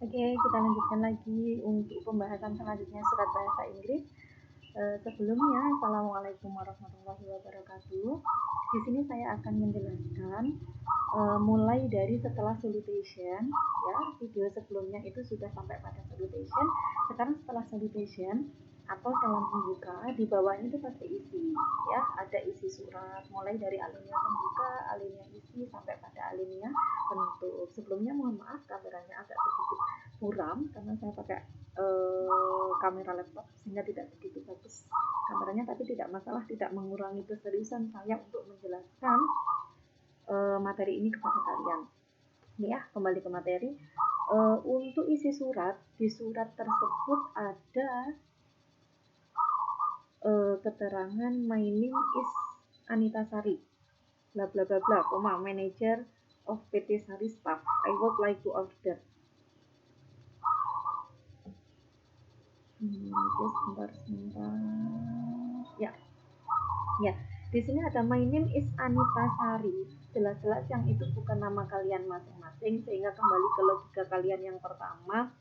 Oke, kita lanjutkan lagi untuk pembahasan selanjutnya surat bahasa Inggris. Sebelumnya, Assalamualaikum warahmatullahi wabarakatuh. Di sini saya akan menjelaskan mulai dari setelah salutation, ya. Video sebelumnya itu sudah sampai pada salutation. Sekarang setelah salutation atau salam pembuka, di bawahnya itu pasti isi, ya. Ada isi surat, mulai dari alinea pembuka, alinea isi sampai pada alinea penutup. Sebelumnya mohon maaf kameranya agak sedikit muram karena saya pakai kamera laptop sehingga tidak begitu bagus kameranya, tapi tidak masalah, tidak mengurangi keseriusan saya untuk menjelaskan materi ini kepada kalian. Ya, kembali ke materi. Untuk isi surat, di surat tersebut ada keterangan my name is Anita Sari, bla bla bla bla, koma, manager of PT Sari staff. I would like to order. Sebentar. Ya, di sini ada my name is Anita Sari. Jelas-jelas yang itu bukan nama kalian masing-masing, sehingga kembali ke logika kalian yang pertama.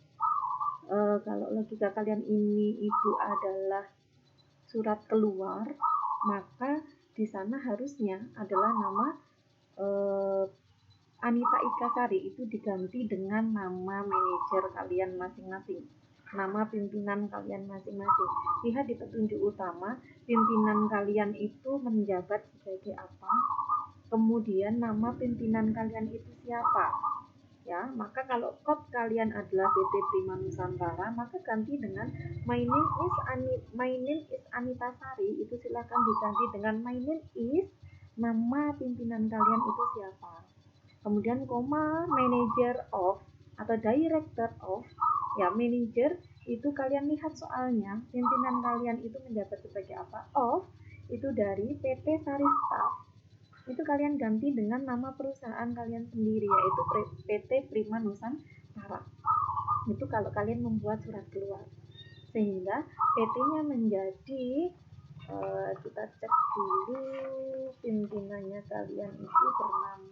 Kalau logika kalian ini itu adalah surat keluar, maka di sana harusnya adalah nama Anita Ika Sari itu diganti dengan nama manajer kalian masing-masing, nama pimpinan kalian masing-masing. Lihat di petunjuk utama, pimpinan kalian itu menjabat sebagai apa, kemudian nama pimpinan kalian itu siapa, ya. Maka kalau kod kalian adalah PT Prima Nusantara, maka ganti dengan my name is Anita Sari, itu silakan diganti dengan my name is, nama pimpinan kalian itu siapa, kemudian koma, manager of atau director of, ya. Manager itu kalian lihat soalnya pimpinan kalian itu menjabat sebagai apa, of itu dari PT Sari Staff, itu kalian ganti dengan nama perusahaan kalian sendiri, yaitu PT Prima Nusantara. Itu kalau kalian membuat surat keluar, sehingga PT-nya menjadi kita cek dulu pimpinannya kalian itu bernama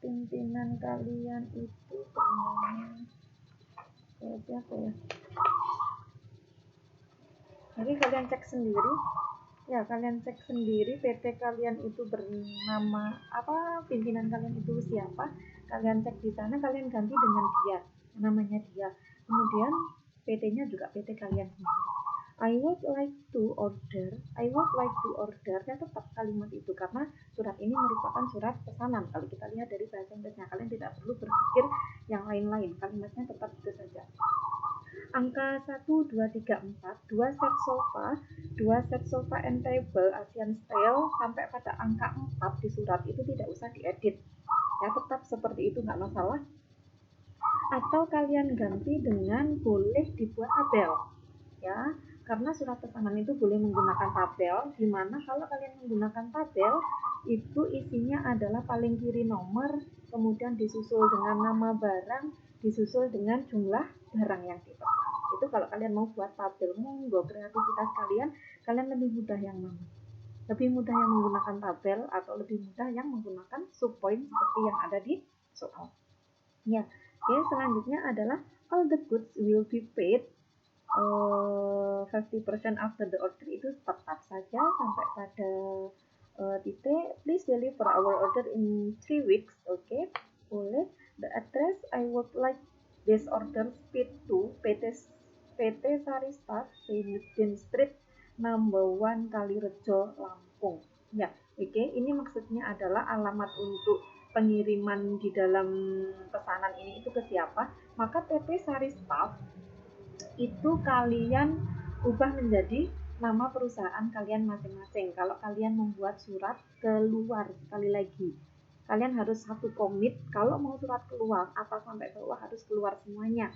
pimpinan kalian itu bernama siapa ya. Jadi kalian cek sendiri, ya, kalian cek sendiri PT kalian itu bernama apa, pimpinan kalian itu siapa, kalian cek di sana, kalian ganti dengan dia, namanya dia, kemudian PT-nya juga PT kalian sendiri. I would like to order, ya tetap kalimat itu karena surat ini merupakan surat pesanan. Kalau kita lihat dari bahasa Inggrisnya, kalian tidak perlu berpikir yang lain-lain, kalimatnya tetap itu saja. Angka 1, 2, 3, 4, 2 set sofa and table Asian style sampai pada angka 4 di surat itu tidak usah diedit, ya, tetap seperti itu, nggak masalah. Atau kalian ganti dengan boleh dibuat tabel, ya, karena surat pesanan itu boleh menggunakan tabel, dimana kalau kalian menggunakan tabel itu isinya adalah paling kiri nomor, kemudian disusul dengan nama barang, disusul dengan jumlah barang yang dipesan. Itu kalau kalian mau buat tabel, monggo, kreativitas kalian lebih mudah yang mana, lebih mudah yang menggunakan tabel atau lebih mudah yang menggunakan subpoint seperti yang ada di soal, ya. Oke, selanjutnya adalah all the goods will be paid 50% after the order, itu tetap saja sampai pada titik please deliver our order in 3 weeks. Oke, boleh. The address I would like this order speed to PT Sari Staff, Din Street number 1 Kalirejo, Lampung, ya. Oke, ini maksudnya adalah alamat untuk pengiriman di dalam pesanan ini itu ke siapa, maka PT Sari Staff itu kalian ubah menjadi nama perusahaan kalian masing-masing. Kalau kalian membuat surat keluar, sekali lagi, kalian harus satu komit, kalau mau surat keluar, atas sampai bawah harus keluar semuanya,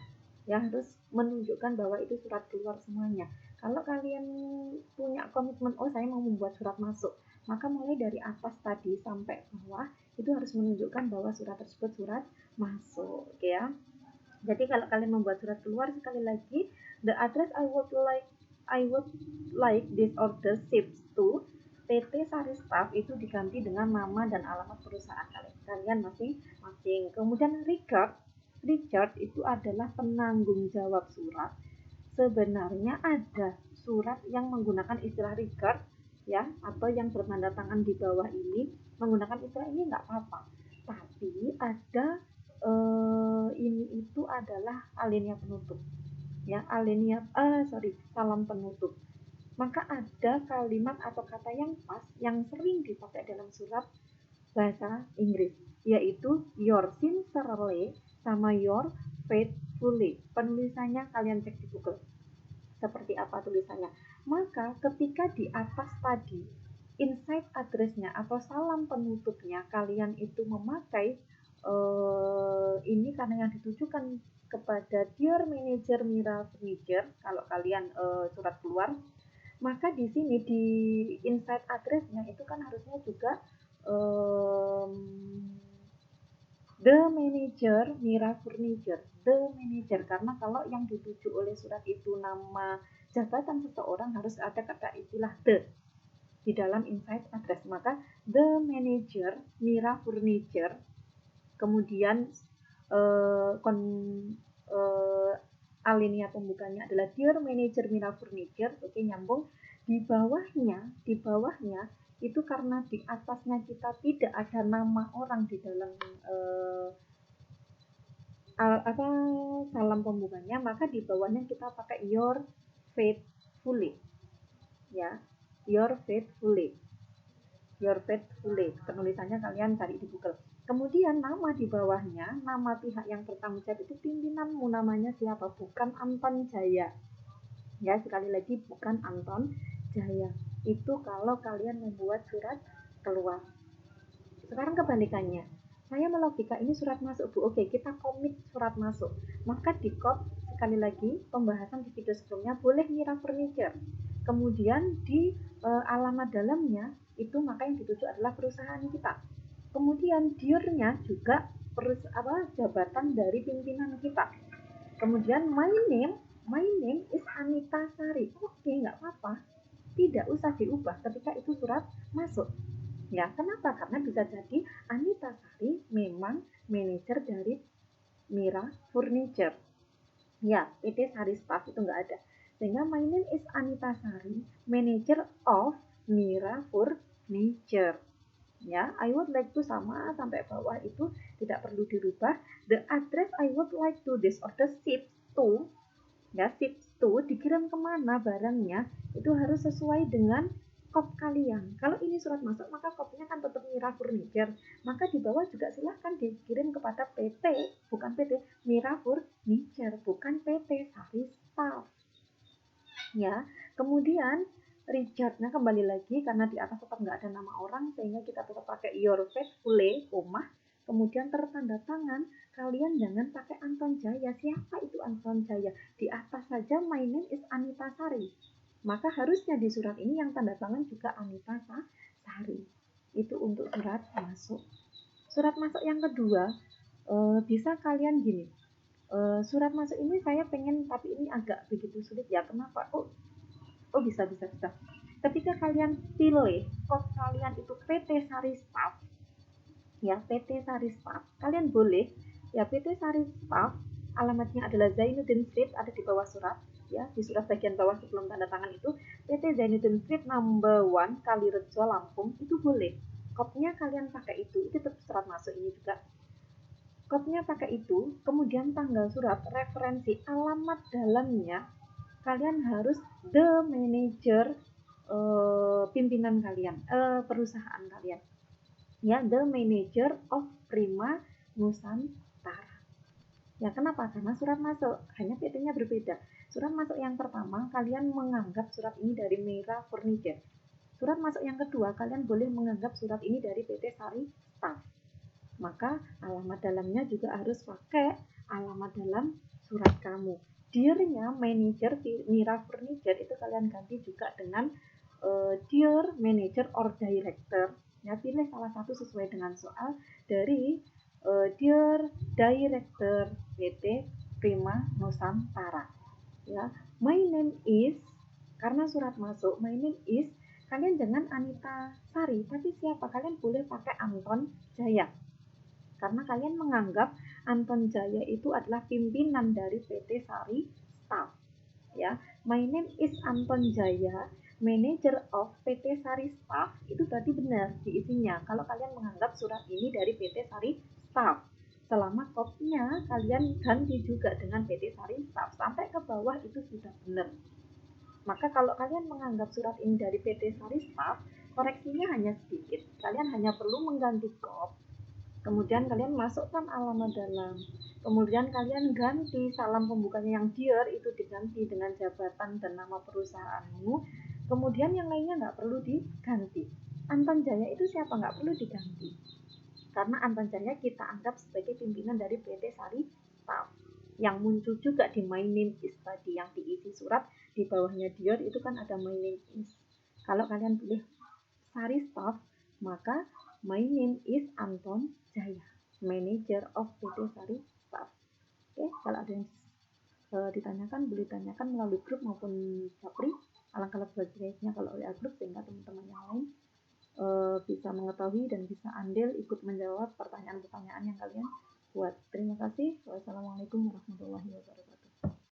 ya, harus menunjukkan bahwa itu surat keluar semuanya. Kalau kalian punya komitmen, oh saya mau membuat surat masuk, maka mulai dari atas tadi sampai bawah itu harus menunjukkan bahwa surat tersebut surat masuk, ya. Jadi kalau kalian membuat surat keluar, sekali lagi, the address I would like this order shipped to PT Sari Staff itu diganti dengan nama dan alamat perusahaan kalian masing-masing. Kemudian Richard itu adalah penanggung jawab surat. Sebenarnya ada surat yang menggunakan istilah regard ya, atau yang bertanda tangan di bawah ini menggunakan istilah ini nggak apa-apa. Tapi ada ini itu adalah alinea penutup ya, salam penutup. Maka ada kalimat atau kata yang pas yang sering dipakai dalam surat bahasa Inggris, yaitu your sincerely sama your faithfully. Penulisannya kalian cek di Google seperti apa tulisannya. Maka ketika di atas tadi inside address-nya atau salam penutupnya kalian itu memakai ini karena yang ditujukan kepada Dear Manager Mira Furniture, kalau kalian surat keluar, maka di sini di inside address-nya itu kan harusnya juga The Manager Mira Furniture, The Manager, karena kalau yang dituju oleh surat itu nama jabatan seseorang harus ada kata istilah the di dalam inside address. Maka The Manager Mira Furniture, kemudian alinea pembukanya adalah Dear Manager Mira Furniture. Oke, nyambung. Di bawahnya itu karena di atasnya kita tidak ada nama orang di dalam salam pembukanya, maka di bawahnya kita pakai your faithfully ya, your faithfully. Penulisannya kalian cari di Google. Kemudian nama di bawahnya, nama pihak yang bertanggung jawab itu pimpinanmu, namanya siapa? Bukan Anton Jaya ya, sekali lagi bukan Anton Jaya. Itu kalau kalian membuat surat keluar. Sekarang kebalikannya, saya melogika ini surat masuk Bu. Oke, kita komit surat masuk, maka di copy sekali lagi pembahasan di video sebelumnya boleh Mira Furniture. Kemudian di alamat dalamnya itu maka yang dituju adalah perusahaan kita. Kemudian Dear-nya juga jabatan dari pimpinan kita. Kemudian my name is Anita Sari. Oke, nggak apa-apa, tidak usah diubah ketika itu surat masuk ya. Kenapa? Karena bisa jadi Anita Sari memang manajer dari Mira Furniture ya, PT Sari Staff itu nggak ada, sehingga my name is Anita Sari, manager of Mira Furniture ya. I would like to sama sampai bawah itu tidak perlu dirubah. The address I would like to this or the ship to ya, ship to dikirim kemana barangnya itu harus sesuai dengan kop kalian. Kalau ini surat masuk maka kopnya kan tetap Mira Furniture, maka di bawah juga silahkan dikirim kepada PT, bukan PT Mira Furniture, bukan PT Sari Staff ya. Kemudian Richard-nya kembali lagi karena di atas tetap nggak ada nama orang, sehingga kita tetap pakai your faithfully, kemudian tertanda tangan. Kalian jangan pakai Anton Jaya. Siapa itu Anton Jaya? Di atas saja my name is Anita Sari, maka harusnya di surat ini yang tanda tangan juga Anita Sari. Itu untuk surat masuk. Surat masuk yang kedua, bisa kalian gini, surat masuk ini saya pengen, tapi ini agak begitu sulit ya. Kenapa? Bisa. Ketika kalian pilih kos kalian itu PT Sari Staff ya, PT Sari Staff, kalian boleh ya PT Sari Staff, alamatnya adalah Zainuddin Street, ada di bawah surat ya, di surat bagian bawah sebelum tanda tangan itu PT Zainuddin Street number 1 Kalirejo Lampung, itu boleh. Kopnya kalian pakai itu tetap surat masuk ini juga. Kopnya pakai itu, kemudian tanggal surat, referensi, alamat dalamnya kalian harus the manager pimpinan kalian, perusahaan kalian ya, the manager of Prima Nusantara ya. Kenapa? Karena surat masuk hanya PT-nya berbeda. Surat masuk yang pertama kalian menganggap surat ini dari Mira Furniture. Surat masuk yang kedua kalian boleh menganggap surat ini dari PT Sari Staff, maka alamat dalamnya juga harus pakai alamat dalam surat kamu. Dear-nya manager Mira Furniture itu kalian ganti juga dengan Dear Manager or Director ya, pilih salah satu sesuai dengan soal dari Dear Director PT Prima Nusantara ya. My name is, karena surat masuk my name is, kalian jangan Anita Sari, tapi siapa? Kalian boleh pakai Anton Jaya. Karena kalian menganggap Anton Jaya itu adalah pimpinan dari PT Sari Staff. Ya, my name is Anton Jaya, manager of PT Sari Staff, itu berarti benar diisinya. Kalau kalian menganggap surat ini dari PT Sari Staff, selama kopnya kalian ganti juga dengan PT Sari Staff sampai ke bawah, itu sudah benar. Maka kalau kalian menganggap surat ini dari PT Sari Staff, koreksinya hanya sedikit. Kalian hanya perlu mengganti kop, kemudian kalian masukkan alamat dalam, kemudian kalian ganti salam pembukanya yang dear itu diganti dengan jabatan dan nama perusahaanmu, kemudian yang lainnya nggak perlu diganti. Anton Jaya itu siapa? Nggak perlu diganti, karena Anton Jaya kita anggap sebagai pimpinan dari PT Sari Staff. Yang muncul juga di my name is tadi, yang diisi surat di bawahnya dear itu kan ada my name is. Kalau kalian pilih Sari Staff, maka my name is Anton Jaya, manager of PT Sari Staff. Oke, kalau ada yang ditanyakan, boleh tanyakan melalui grup maupun Japri. Alangkah lebih baiknya kalau WA grup, sehingga teman-teman yang lain bisa mengetahui dan bisa andil ikut menjawab pertanyaan-pertanyaan yang kalian buat. Terima kasih. Wassalamualaikum warahmatullahi wabarakatuh.